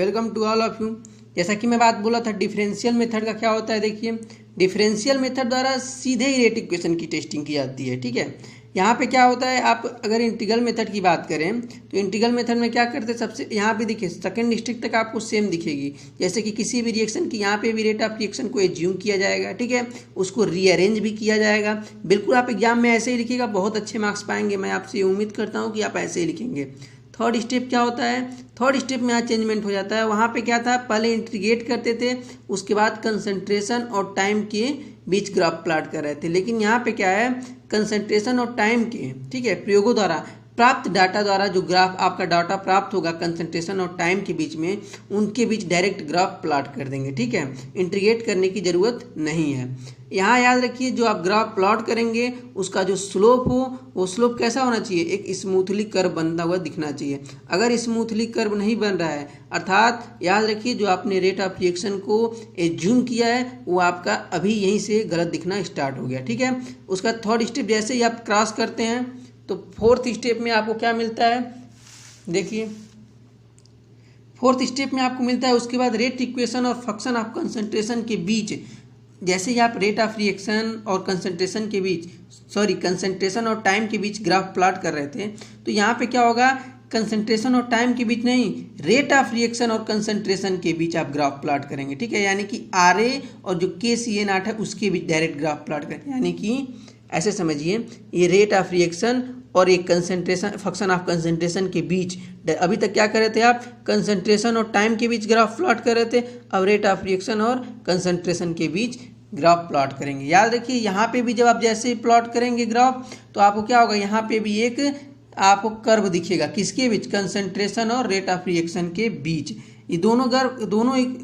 Welcome to all of you. जैसा कि मैं बात बोला था डिफरेंशियल मेथड का क्या होता है, देखिए डिफरेंशियल मेथड द्वारा सीधे ही रेट इक्वेशन की टेस्टिंग की जाती है। ठीक है, यहाँ पे क्या होता है, आप अगर इंटीग्रल मेथड की बात करें तो इंटीग्रल मेथड में क्या करते हैं, सबसे यहाँ पे देखिए सेकंड स्टेप तक आपको सेम दिखेगी। जैसे कि किसी भी रिएक्शन की यहाँ पे भी रेट ऑफ रिएक्शन को एज्यूम किया जाएगा, ठीक है, उसको रीअरेंज भी किया जाएगा। बिल्कुल आप एग्जाम में ऐसे ही लिखिएगा, बहुत अच्छे मार्क्स पाएंगे। मैं आपसे उम्मीद करता हूँ कि आप ऐसे ही लिखेंगे। थर्ड स्टेप क्या होता है, थर्ड स्टेप में यहाँ चेंजमेंट हो जाता है। वहाँ पे क्या था, पहले इंटीग्रेट करते थे, उसके बाद कंसंट्रेशन और टाइम के बीच ग्राफ प्लॉट कर रहे थे। लेकिन यहाँ पे क्या है, कंसंट्रेशन और टाइम के, ठीक है, प्रयोगों द्वारा प्राप्त डाटा द्वारा जो ग्राफ आपका डाटा प्राप्त होगा कंसंट्रेशन और टाइम के बीच में, उनके बीच डायरेक्ट ग्राफ प्लॉट कर देंगे। ठीक है, इंटीग्रेट करने की ज़रूरत नहीं है। यहाँ याद रखिए, जो आप ग्राफ प्लॉट करेंगे उसका जो स्लोप हो वो स्लोप कैसा होना चाहिए, एक स्मूथली कर्व बनता हुआ दिखना चाहिए। अगर स्मूथली कर्व नहीं बन रहा है, अर्थात याद रखिए जो आपने रेट ऑफ रिएक्शन को एज्यूम किया है वो आपका अभी यहीं से गलत दिखना स्टार्ट हो गया। ठीक है, उसका थर्ड स्टेप जैसे ही आप क्रॉस करते हैं तो फोर्थ स्टेप में आपको क्या मिलता है, देखिए फोर्थ स्टेप में आपको मिलता है उसके बाद रेट इक्वेशन और फंक्शन ऑफ कंसंट्रेशन के बीच, जैसे ही आप रेट ऑफ रिएक्शन और कंसंट्रेशन के बीच, सॉरी कंसंट्रेशन और टाइम के बीच ग्राफ प्लॉट कर रहे थे, तो यहाँ पे क्या होगा, कंसंट्रेशन और टाइम के बीच नहीं, रेट ऑफ रिएक्शन और कंसंट्रेशन के बीच आप ग्राफ प्लॉट करेंगे। ठीक है, यानी कि RA और जो KCA0 है उसके बीच डायरेक्ट ग्राफ प्लॉट करेंगे। यानी कि ऐसे समझिए, ये रेट ऑफ रिएक्शन और एक कंसंट्रेशन फंक्शन ऑफ कंसंट्रेशन के बीच, अभी तक क्या कर रहे थे आप, कंसंट्रेशन और टाइम के बीच ग्राफ प्लॉट कर रहे थे, अब रेट ऑफ रिएक्शन और कंसंट्रेशन के बीच ग्राफ प्लॉट करेंगे। याद रखिए यहाँ पे भी जब आप जैसे ही प्लॉट करेंगे ग्राफ, तो आपको क्या होगा, यहाँ पे भी एक आपको कर्व दिखेगा, किसके बीच, कंसंट्रेशन और रेट ऑफ रिएक्शन के बीच। ये दोनों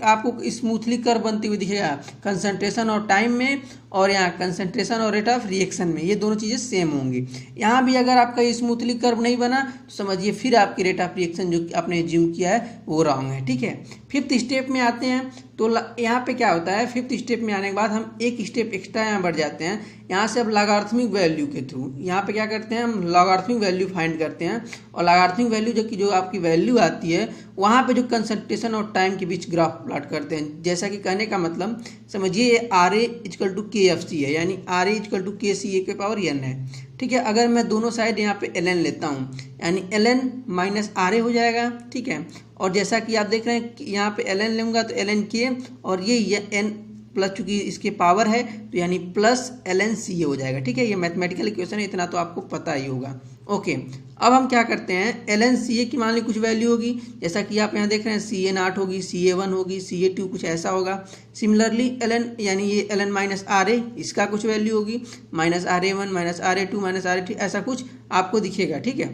आपको स्मूथली कर्व बनती हुई दिखेगा, कंसंट्रेशन और टाइम में और यहाँ कंसंट्रेशन और रेट ऑफ रिएक्शन में, ये दोनों चीज़ें सेम होंगी। यहाँ भी अगर आपका स्मूथली कर्व नहीं बना तो समझिए फिर आपकी रेट ऑफ रिएक्शन जो आपने एज्यूम किया है वो रॉन्ग है। ठीक है, फिफ्थ स्टेप में आते हैं तो यहाँ पे क्या होता है, फिफ्थ स्टेप में आने के बाद हम एक स्टेप एक्स्ट्रा यहाँ बढ़ जाते हैं। यहाँ से अब लॉगरिथमिक वैल्यू के थ्रू यहाँ पे क्या करते हैं, हम लॉगरिथमिक वैल्यू फाइंड करते हैं, और लॉगरिथमिक वैल्यू जो आपकी वैल्यू आती है वहाँ पे जो कंसंट्रेशन और टाइम के बीच ग्राफ प्लॉट करते हैं। जैसा कि कहने का मतलब समझिए RA = KFC है, यानी RA = KCA के पावर n है। ठीक है, अगर मैं दोनों साइड यहाँ पे ln लेता हूँ, यानी ln माइनस RA हो जाएगा। ठीक है, और जैसा कि आप देख रहे हैं कि यहाँ पे ln लूँगा तो ln K, और ये n प्लस चूंकि इसके पावर है तो यानी प्लस ln CA हो जाएगा। ठीक है, ये मैथमेटिकल इक्वेशन है, इतना तो आपको पता ही होगा। ओके, अब हम क्या करते हैं, ln CA की मान ली कुछ वैल्यू होगी, जैसा कि आप यहाँ देख रहे हैं CA0 होगी, CA1 होगी, CA2 कुछ ऐसा होगा। सिमिलरली ln यानी ये ln माइनस RA, इसका कुछ वैल्यू होगी, minus RA1 minus RA2 minus RA3, ऐसा कुछ आपको दिखेगा। ठीक है,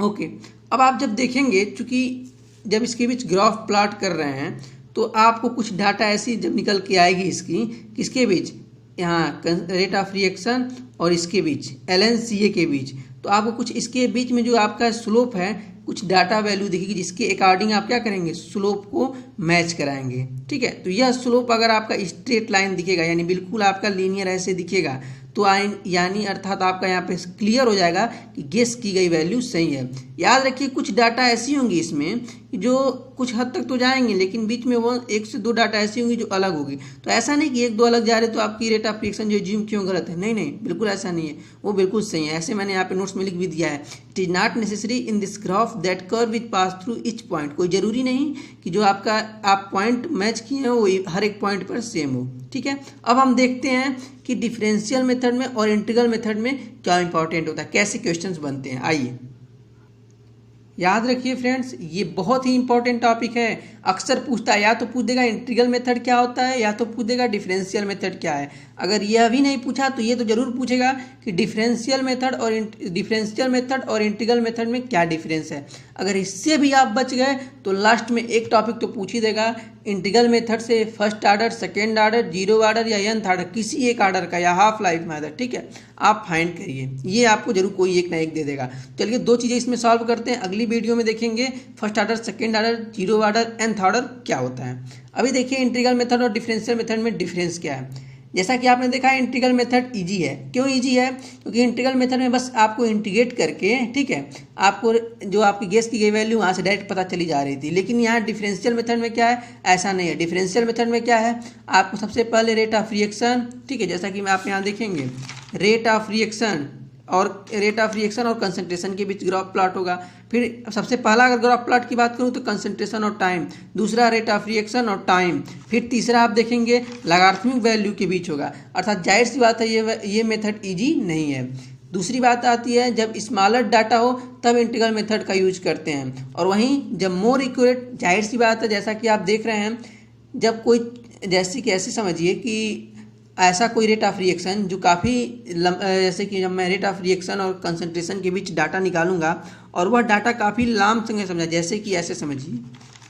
ओके, अब आप जब देखेंगे, चूँकि जब इसके बीच ग्राफ प्लॉट कर रहे हैं तो आपको कुछ डाटा ऐसी जब निकल के आएगी इसकी, किसके बीच, यहाँ रेट ऑफ रिएक्शन और इसके बीच ln CA के बीच, तो आपको कुछ इसके बीच में जो आपका स्लोप है कुछ डाटा वैल्यू दिखेगी, जिसके अकॉर्डिंग आप क्या करेंगे, स्लोप को मैच कराएंगे। ठीक है, तो यह स्लोप अगर आपका स्ट्रेट लाइन दिखेगा, यानी बिल्कुल आपका लीनियर ऐसे दिखेगा, तो यानी अर्थात आपका यहाँ पे क्लियर हो जाएगा कि गेस की गई वैल्यू सही है। याद रखिए कुछ डाटा ऐसी होंगी इसमें जो कुछ हद तक तो जाएंगे, लेकिन बीच में वो 1 से 2 डाटा ऐसी होंगी जो अलग होगी। तो ऐसा नहीं कि 1-2 अलग जा रहे तो आपकी रेट ऑफ रिएक्शन जो एज्यूम क्यों गलत है, नहीं नहीं, बिल्कुल ऐसा नहीं है, वो बिल्कुल सही है। ऐसे मैंने यहाँ पे नोट्स में लिख भी दिया है, it is not necessary in this graph that curve which pass through each point. कोई जरूरी नहीं कि जो आपका आप पॉइंट मैच किए हैं वो हर एक पॉइंट पर सेम हो। ठीक है, अब हम देखते हैं कि डिफरेंशियल मेथड में और इंटीग्रल मेथड में क्या इंपॉर्टेंट होता है, कैसे क्वेश्चंस बनते हैं। आइए याद रखिए फ्रेंड्स, ये बहुत ही इंपॉर्टेंट टॉपिक है। अक्सर पूछता है, या तो पूछ देगा इंटीग्रल मेथड क्या होता है, या तो पूछ देगा डिफरेंशियल मेथड क्या है। अगर यह भी नहीं पूछा तो ये तो जरूर पूछेगा कि डिफरेंशियल मेथड और इंटीग्रल मेथड में क्या डिफरेंस है। अगर इससे भी आप बच गए तो लास्ट में एक टॉपिक तो पूछ ही देगा, इंटीग्रल मेथड से first order, second order, zero order या nth ऑर्डर, किसी एक ऑर्डर का, या हाफ लाइफ मेथड। ठीक है, आप फाइंड करिए, ये आपको जरूर कोई एक ना एक दे देगा। चलिए 2 चीज़ें इसमें सॉल्व करते हैं, अगली वीडियो में देखेंगे first order, second order, zero order, nth order क्या होता है। अभी देखिए इंटीग्रल मेथड और डिफरेंशियल मेथड में डिफरेंस क्या है। जैसा कि आपने देखा है इंटीग्रल मेथड इजी है। क्यों इजी है? क्योंकि इंटीग्रल मेथड में बस आपको इंटीग्रेट करके, ठीक है, आपको जो आपकी गेस की गई वैल्यू वहाँ से डायरेक्ट पता चली जा रही थी। लेकिन यहाँ डिफरेंशियल मेथड में क्या है, ऐसा नहीं है। डिफरेंशियल मेथड में क्या है, आपको सबसे पहले रेट ऑफ रिएक्शन, ठीक है, जैसा कि आप यहाँ देखेंगे रेट ऑफ रिएक्शन और कंसंट्रेशन के बीच ग्राफ प्लॉट होगा। फिर सबसे पहला अगर ग्राफ प्लॉट की बात करूं तो कंसंट्रेशन और टाइम, दूसरा रेट ऑफ रिएक्शन और टाइम, फिर तीसरा आप देखेंगे लॉगरिथमिक वैल्यू के बीच होगा। अर्थात जाहिर सी बात है ये मेथड इजी नहीं है। दूसरी बात आती है जब स्मॉलर डाटा हो तब इंटीग्रल मेथड का यूज करते हैं, और वहीं जब मोर एक्यूरेट, जाहिर सी बात है जैसा कि आप देख रहे हैं, जब कोई जैसे कि ऐसे समझिए कि ऐसा कोई रेट ऑफ रिएक्शन जो काफ़ी जैसे कि जब मैं रेट ऑफ रिएक्शन और कंसंट्रेशन के बीच डाटा निकालूंगा और वह डाटा काफ़ी लंबा समय समझा, जैसे कि ऐसे समझिए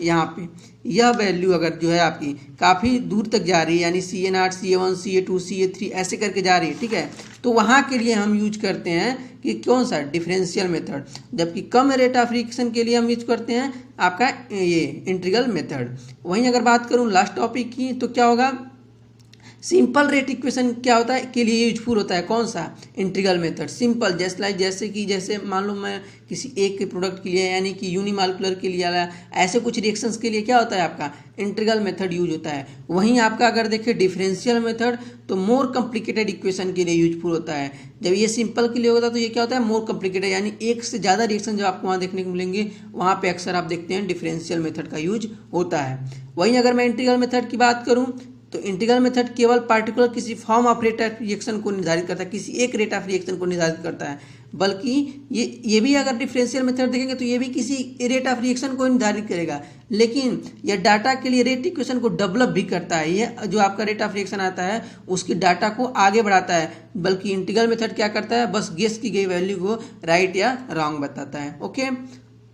यहाँ पे यह वैल्यू अगर जो है आपकी काफ़ी दूर तक जा रही है, यानी CA0, CA1, CA2, CA3 ऐसे करके जा रही है, ठीक है, तो वहाँ के लिए हम यूज करते हैं कि कौन सा, डिफरेंशियल मेथड। जबकि कम रेट ऑफ रिएक्शन के लिए हम यूज करते हैं आपका ये इंटीग्रल मेथड। वहीं अगर बात करूँ लास्ट टॉपिक की तो क्या होगा, सिंपल रेट इक्वेशन क्या होता है के लिए यूजफुल होता है, कौन सा, इंटीग्रल मेथड। सिंपल जैसे मान लो मैं किसी एक के प्रोडक्ट के लिए यानी कि यूनिमॉलिक्यूलर के लिए आया, ऐसे कुछ रिएक्शंस के लिए क्या होता है आपका इंटीग्रल मेथड यूज होता है। वहीं आपका अगर देखिए डिफरेंशियल मेथड तो मोर कॉम्प्लिकेटेड इक्वेशन के लिए यूजफुल होता है। जब ये सिंपल के लिए होता है तो ये क्या होता है, मोर कॉम्प्लिकेटेड, यानी एक से ज़्यादा रिएक्शन जो आपको वहाँ देखने को मिलेंगे वहाँ पे अक्सर आप देखते हैं डिफरेंशियल मेथड का यूज होता है। वहीं अगर मैं इंटीग्रल मेथड की बात करूँ तो इंटीग्रल मेथड केवल पार्टिकुलर किसी form of rate of reaction को निर्धारित करता है, किसी एक रेट ऑफ रिएक्शन को निर्धारित करता है, बल्कि ये भी अगर डिफरेंशियल मेथड देखेंगे तो ये भी किसी रेट ऑफ रिएक्शन को निर्धारित करेगा, लेकिन यह डाटा के लिए रेट इक्वेशन को डेवलप भी करता है। ये जो आपका रेट ऑफ रिएक्शन आता है उसकी डाटा को आगे बढ़ाता है, बल्कि इंटीग्रल मेथड क्या करता है, बस गेस की गई वैल्यू को राइट या रॉन्ग बताता है। ओके,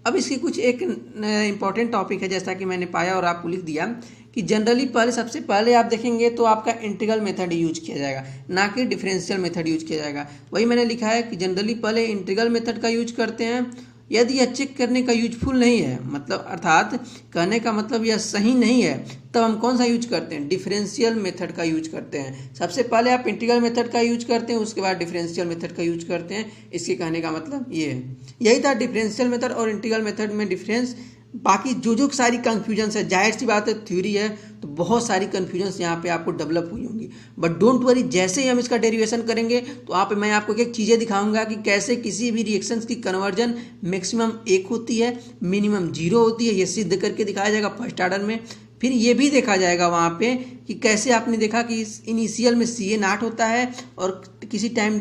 अब इसकी कुछ एक इंपॉर्टेंट टॉपिक है, जैसा कि मैंने पाया और आपको लिख दिया कि जनरली सबसे पहले आप देखेंगे तो आपका इंटीग्रल मेथड यूज किया जाएगा, ना कि डिफरेंशियल मेथड यूज किया जाएगा। वही मैंने लिखा है कि जनरली पहले इंटीग्रल मेथड का यूज करते हैं यदि यह चेक करने का यूजफुल नहीं है, मतलब अर्थात कहने का मतलब यह सही नहीं है, तब हम कौन सा यूज करते हैं, डिफरेंशियल मेथड का यूज करते हैं। सबसे पहले आप इंटीग्रल मेथड का यूज करते हैं, उसके बाद डिफरेंशियल मेथड का यूज करते हैं। इसके कहने का मतलब ये है, यही था डिफरेंशियल मेथड और इंटीग्रल मेथड में डिफरेंस। बाकी जो सारी कन्फ्यूजन्स है, जाहिर सी बात है थ्योरी है तो बहुत सारी कन्फ्यूजन्स यहाँ पे आपको डेवलप हुई होंगी, बट डोंट वरी, जैसे ही हम इसका डेरिवेशन करेंगे तो मैं आपको एक चीज़ें दिखाऊंगा कि कैसे किसी भी रिएक्शंस की कन्वर्जन मैक्सिमम 1 होती है, मिनिमम 0 होती है, ये सिद्ध करके दिखाया जाएगा फर्स्ट ऑर्डर में। फिर ये भी देखा जाएगा वहाँ पे कि कैसे आपने देखा कि इनिशियल में CA0 होता है और किसी टाइम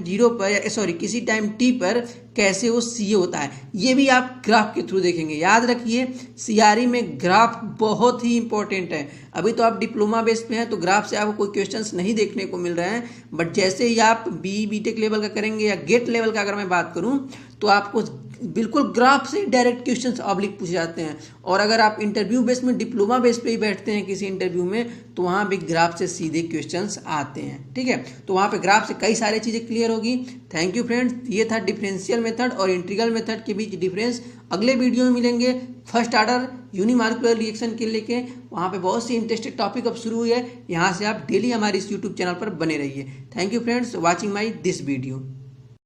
किसी टाइम T पर कैसे वो CA होता है, ये भी आप ग्राफ के थ्रू देखेंगे। याद रखिए CRE में ग्राफ बहुत ही इंपॉर्टेंट है। अभी तो आप डिप्लोमा बेस पे हैं तो ग्राफ से आपको कोई क्वेश्चंस नहीं देखने को मिल रहे हैं, बट जैसे ही आप BTech लेवल का करेंगे या गेट लेवल का अगर मैं बात करूँ तो आपको बिल्कुल ग्राफ से डायरेक्ट क्वेश्चंस ऑब्लिक पूछे जाते हैं। और अगर आप इंटरव्यू बेस में डिप्लोमा बेस पे ही बैठते हैं किसी इंटरव्यू में तो वहाँ भी ग्राफ से सीधे क्वेश्चंस आते हैं, ठीक है, तो वहाँ पे ग्राफ से कई सारी चीज़ें क्लियर होगी। थैंक यू फ्रेंड्स, ये था डिफरेंशियल मेथड और इंटीग्रल मेथड के बीच डिफरेंस। अगले वीडियो में मिलेंगे फर्स्ट ऑर्डर यूनिमॉलिक्यूलर रिएक्शन के लेके, वहाँ पे बहुत सी इंटरेस्टिंग टॉपिक अब शुरू हुई है। यहाँ से आप डेली हमारे इस यूट्यूब चैनल पर बने रहिए। Thank you friends watching my this video.